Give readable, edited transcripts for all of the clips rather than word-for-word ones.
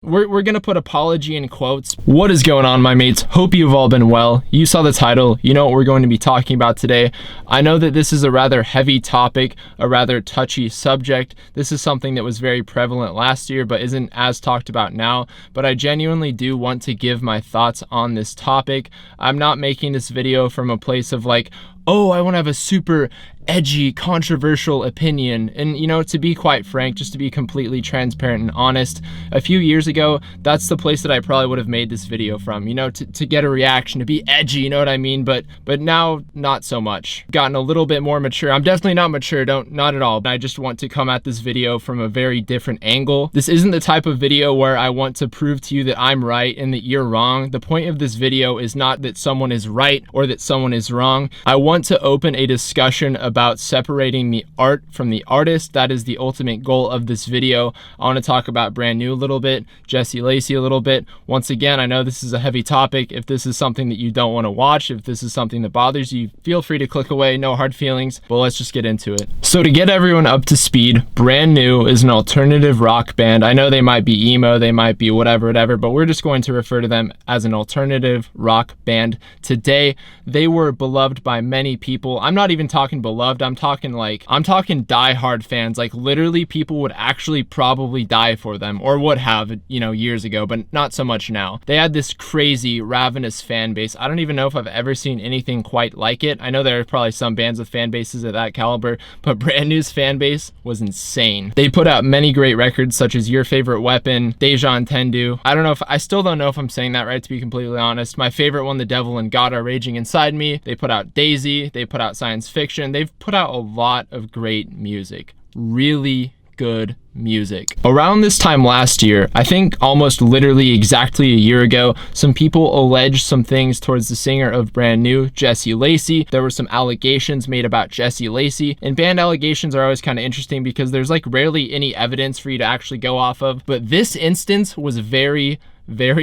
We're gonna put apology in quotes. What is going on, my mates? Hope you've all been well. You saw the title, you know what we're going to be talking about today. I know that this is a rather heavy topic, a rather touchy subject. This is something that was very prevalent last year but isn't as talked about now, but I genuinely do want to give my thoughts on this topic. I'm not making this video from a place of like, oh, I want to have a super edgy, controversial opinion. And you know, to be quite frank, just to be completely transparent and honest, a few years ago, that's the place that I probably would have made this video from, you know, to get a reaction, to be edgy, you know what I mean? But now, not so much. Gotten a little bit more mature. I'm definitely not mature, not at all. I just want to come at this video from a very different angle. This isn't the type of video where I want to prove to you that I'm right and that you're wrong. The point of this video is not that someone is right or that someone is wrong. I want to open a discussion about separating the art from the artist. That is the ultimate goal of this video. I want to talk about Brand New a little bit, Jesse Lacey a little bit. Once again, I know this is a heavy topic. If this is something that you don't want to watch, if this is something that bothers you, feel free to click away, no hard feelings. But let's just get into it. So to get everyone up to speed, Brand New is an alternative rock band. I know they might be emo, they might be whatever, but we're just going to refer to them as an alternative rock band. Today, they were beloved by many people. I'm not even talking beloved, I'm talking die-hard fans. Like literally people would actually probably die for them, or would have, you know, years ago, but not so much now. They had this crazy ravenous fan base. I don't even know if I've ever seen anything quite like it. I know there are probably some bands with fan bases of that caliber, but Brand New's fan base was insane. They put out many great records such as Your Favorite Weapon, Deja Entendu. I still don't know if I'm saying that right, to be completely honest. My favorite one, The Devil and God Are Raging Inside Me. They put out Daisy, they put out Science Fiction. They've put out a lot of great music, really good music. Around this time last year, I think almost literally exactly a year ago, some people alleged some things towards the singer of Brand New, Jesse Lacey. There were some allegations made about Jesse Lacey, and band allegations are always kind of interesting because there's like rarely any evidence for you to actually go off of. But this instance was very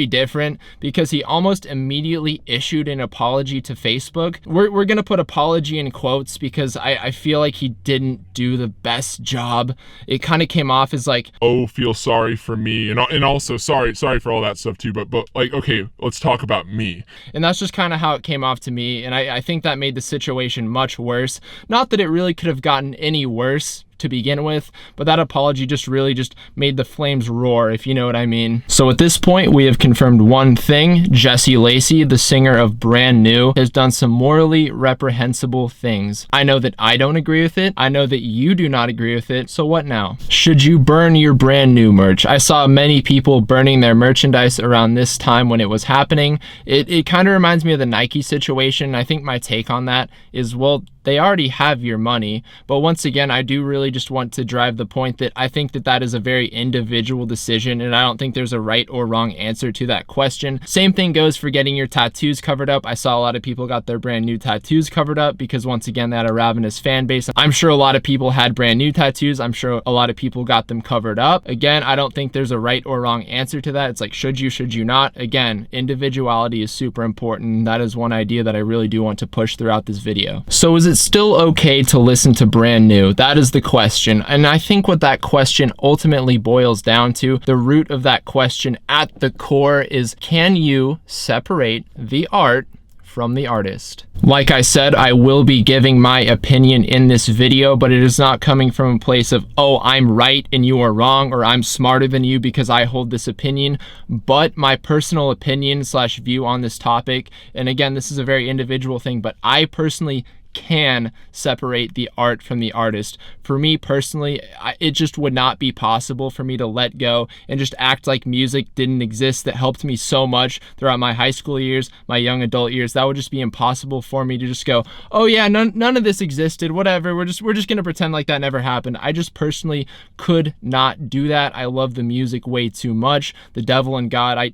different because he almost immediately issued an apology to Facebook. We're gonna put apology in quotes because I feel like he didn't do the best job. It kind of came off as like, oh, feel sorry for me, and also sorry for all that stuff too, but like, okay, let's talk about me. And that's just kind of how it came off to me, and I think that made the situation much worse. Not that it really could have gotten any worse to begin with, but that apology just really made the flames roar, if you know what I mean. So at this point, we have confirmed one thing. Jesse Lacey, the singer of Brand New, has done some morally reprehensible things. I know that I don't agree with it. I know that you do not agree with it. So what now? Should you burn your Brand New merch? I saw many people burning their merchandise around this time when it was happening. It kind of reminds me of the Nike situation. I think my take on that is, well, they already have your money. But once again, I do really just want to drive the point that I think that that is a very individual decision, and I don't think there's a right or wrong answer to that question. Same thing goes for getting your tattoos covered up. I saw a lot of people got their Brand New tattoos covered up because once again, they had a ravenous fan base. I'm sure a lot of people had Brand New tattoos. I'm sure a lot of people got them covered up. Again, I don't think there's a right or wrong answer to that. It's like, should you not? Again, individuality is super important. That is one idea that I really do want to push throughout this video. So is it still okay to listen to Brand New? That is the question. And I think what that question ultimately boils down to, the root of that question at the core is, can you separate the art from the artist? Like I said, I will be giving my opinion in this video, but it is not coming from a place of, oh, I'm right and you are wrong, or I'm smarter than you because I hold this opinion, but my personal opinion / view on this topic. And again, this is a very individual thing, but I personally can separate the art from the artist. For me personally, it just would not be possible for me to let go and just act like music didn't exist that helped me so much throughout my high school years, my young adult years. That would just be impossible for me to just go, oh yeah, none of this existed, whatever, we're just gonna pretend like that never happened. I just personally could not do that. I love the music way too much. The Devil and God,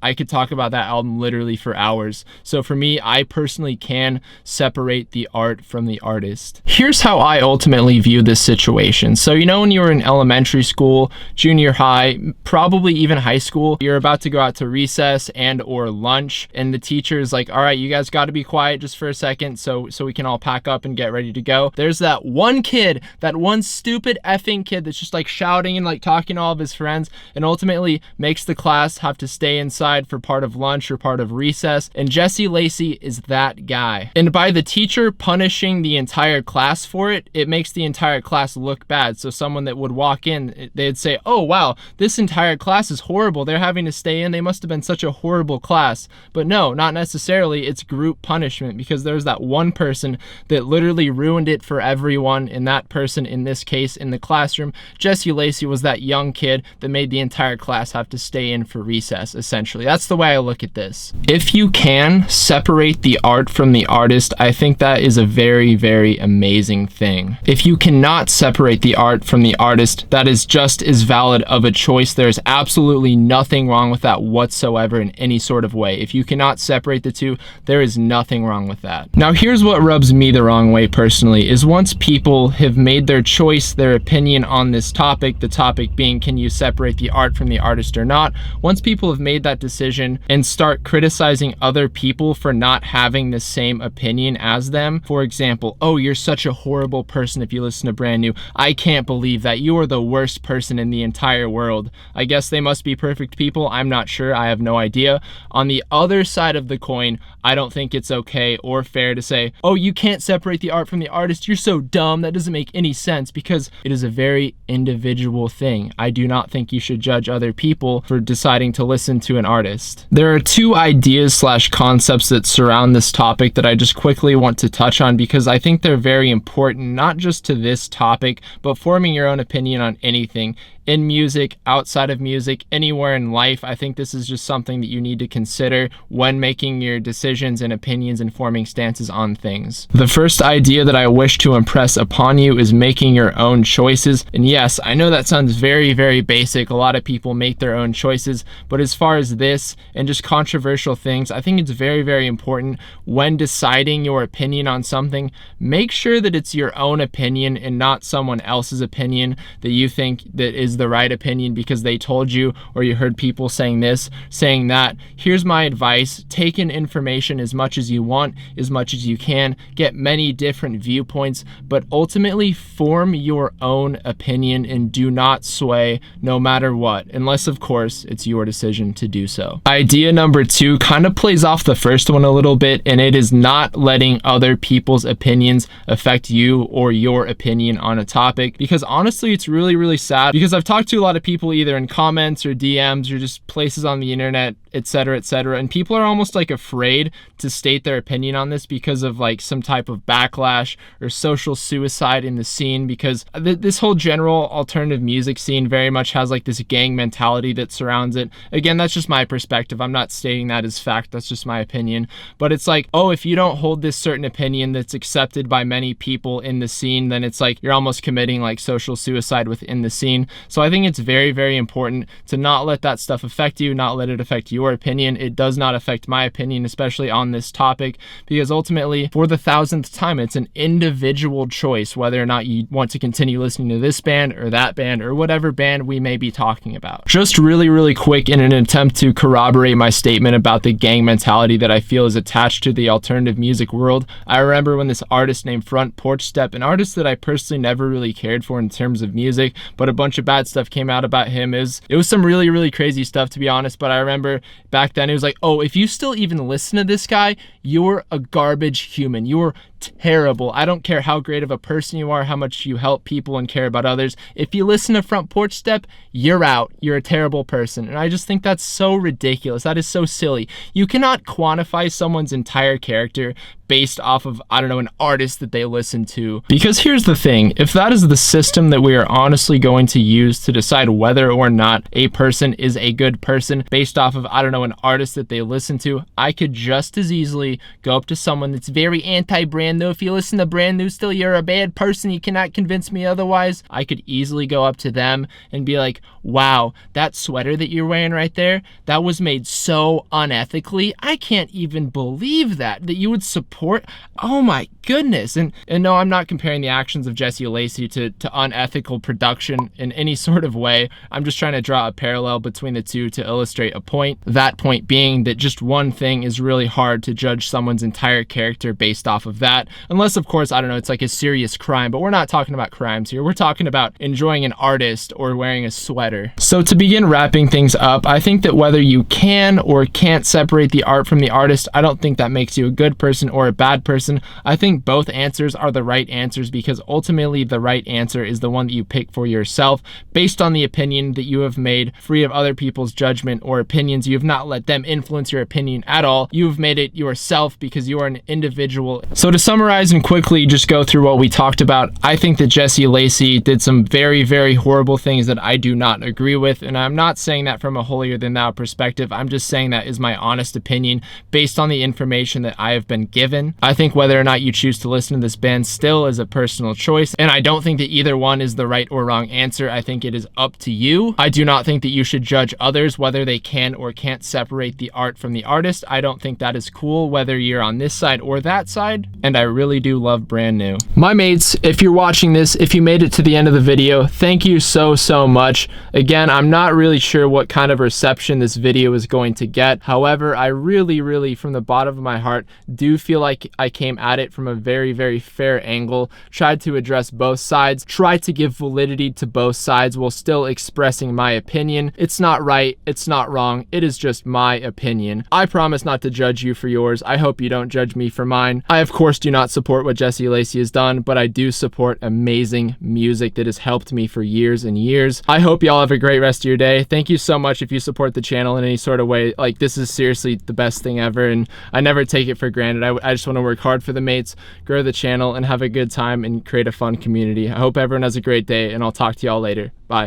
I could talk about that album literally for hours. So for me, I personally can separate the art from the artist. Here's how I ultimately view this situation. So when you were in elementary school, junior high, probably even high school, you're about to go out to recess and or lunch, and the teacher is like, all right, you guys got to be quiet just for a second so we can all pack up and get ready to go. There's that one kid, that one stupid effing kid that's just like shouting and like talking to all of his friends, and ultimately makes the class have to stay inside for part of lunch or part of recess. And Jesse Lacey is that guy. And by the teacher punishing the entire class for it, it makes the entire class look bad. So someone that would walk in, they'd say, oh wow, this entire class is horrible. They're having to stay in. They must have been such a horrible class. But no, not necessarily. It's group punishment, because there's that one person that literally ruined it for everyone. And that person, in this case, in the classroom, Jesse Lacey, was that young kid that made the entire class have to stay in for recess, essentially. That's the way I look at this. If you can separate the art from the artist, I think that is a very, very amazing thing. If you cannot separate the art from the artist, that is just as valid of a choice. There's absolutely nothing wrong with that whatsoever in any sort of way. If you cannot separate the two, there is nothing wrong with that. Now, here's what rubs me the wrong way personally, is once people have made their choice, their opinion on this topic, the topic being, can you separate the art from the artist or not? Once people have made that decision and start criticizing other people for not having the same opinion as them, for example, oh, you're such a horrible person if you listen to Brand New. I can't believe that. You are the worst person in the entire world. I guess they must be perfect people. I'm not sure. I have no idea. On the other side of the coin, I don't think it's okay or fair to say, oh, you can't separate the art from the artist. You're so dumb. That doesn't make any sense, because it is a very individual thing. I do not think you should judge other people for deciding to listen to an artist. There are two ideas / concepts that surround this topic that I just quickly want to touch on, because I think they're very important, not just to this topic, but forming your own opinion on anything. In music, outside of music, anywhere in life. I think this is just something that you need to consider when making your decisions and opinions and forming stances on things. The first idea that I wish to impress upon you is making your own choices. And yes, I know that sounds very, very basic. A lot of people make their own choices, but as far as this and just controversial things, I think it's very, very important when deciding your opinion on something, make sure that it's your own opinion and not someone else's opinion that you think that is the right opinion because they told you, or you heard people saying this, saying that. Here's my advice: take in information as much as you want, as much as you can, get many different viewpoints, but ultimately form your own opinion and do not sway no matter what, unless of course it's your decision to do so. Idea number 2 kind of plays off the first one a little bit, and it is not letting other people's opinions affect you or your opinion on a topic, because honestly it's really, really sad, because I've talked to a lot of people either in comments or DMs or just places on the internet, etc., and people are almost like afraid to state their opinion on this because of like some type of backlash or social suicide in the scene, because this whole general alternative music scene very much has like this gang mentality that surrounds it. Again, that's just my perspective. I'm not stating that as fact. That's just my opinion. But it's like, oh, if you don't hold this certain opinion that's accepted by many people in the scene, then it's like you're almost committing like social suicide within the scene. So I think it's very, very important to not let that stuff affect you, not let it affect your opinion. It does not affect my opinion, especially on this topic, because ultimately, for the 1000th time, it's an individual choice whether or not you want to continue listening to this band or that band or whatever band we may be talking about. Just really, really quick, in an attempt to corroborate my statement about the gang mentality that I feel is attached to the alternative music world, I remember when this artist named Front Porch Step, an artist that I personally never really cared for in terms of music, but a bunch of bad stuff came out about him. It was some really, really crazy stuff, to be honest, but I remember back then it was like, oh, if you still even listen to this guy, you're a garbage human. You're terrible. I don't care how great of a person you are, how much you help people and care about others. If you listen to Front Porch Step, you're out. You're a terrible person. And I just think that's so ridiculous. That is so silly. You cannot quantify someone's entire character based off of, I don't know, an artist that they listen to. Because here's the thing, if that is the system that we are honestly going to use to decide whether or not a person is a good person based off of, I don't know, an artist that they listen to, I could just as easily go up to someone that's very anti-brand brand new. If you listen to brand new still, you're a bad person. You cannot convince me otherwise. I could easily go up to them and be like, wow, that sweater that you're wearing right there, that was made so unethically. I can't even believe that you would support. Oh my goodness. And no, I'm not comparing the actions of Jesse Lacey to unethical production in any sort of way. I'm just trying to draw a parallel between the two to illustrate a point. That point being that just one thing is really hard to judge someone's entire character based off of that. Unless, of course, I don't know, it's like a serious crime, but we're not talking about crimes here. We're talking about enjoying an artist or wearing a sweater. So to begin wrapping things up, I think that whether you can or can't separate the art from the artist, I don't think that makes you a good person or a bad person. I think both answers are the right answers because ultimately the right answer is the one that you pick for yourself based on the opinion that you have made, free of other people's judgment or opinions. You have not let them influence your opinion at all. You've made it yourself because you are an individual. So to summarize and quickly just go through what we talked about, I think that Jesse Lacey did some very, very horrible things that I do not agree with, and I'm not saying that from a holier than thou perspective. I'm just saying that is my honest opinion based on the information that I have been given. I think whether or not you choose to listen to this band still is a personal choice, and I don't think that either one is the right or wrong answer. I think it is up to you. I do not think that you should judge others whether they can or can't separate the art from the artist. I don't think that is cool whether you're on this side or that side, and I really do love brand new. My mates, if you're watching this, if you made it to the end of the video, thank you so much. Again, I'm not really sure what kind of reception this video is going to get. However, I really from the bottom of my heart do feel like I came at it from a very fair angle, tried to address both sides, tried to give validity to both sides while still expressing my opinion. It's not right, it's not wrong, it is just my opinion. I promise not to judge you for yours. I hope you don't judge me for mine. I of course do not support what Jesse Lacey has done, but I do support amazing music that has helped me for years and years. I hope y'all have a great rest of your day. Thank you so much if you support the channel in any sort of way. Like, this is seriously the best thing ever, and I never take it for granted. I just want to work hard for the mates, grow the channel, and have a good time and create a fun community. I hope everyone has a great day, and I'll talk to y'all later. Bye.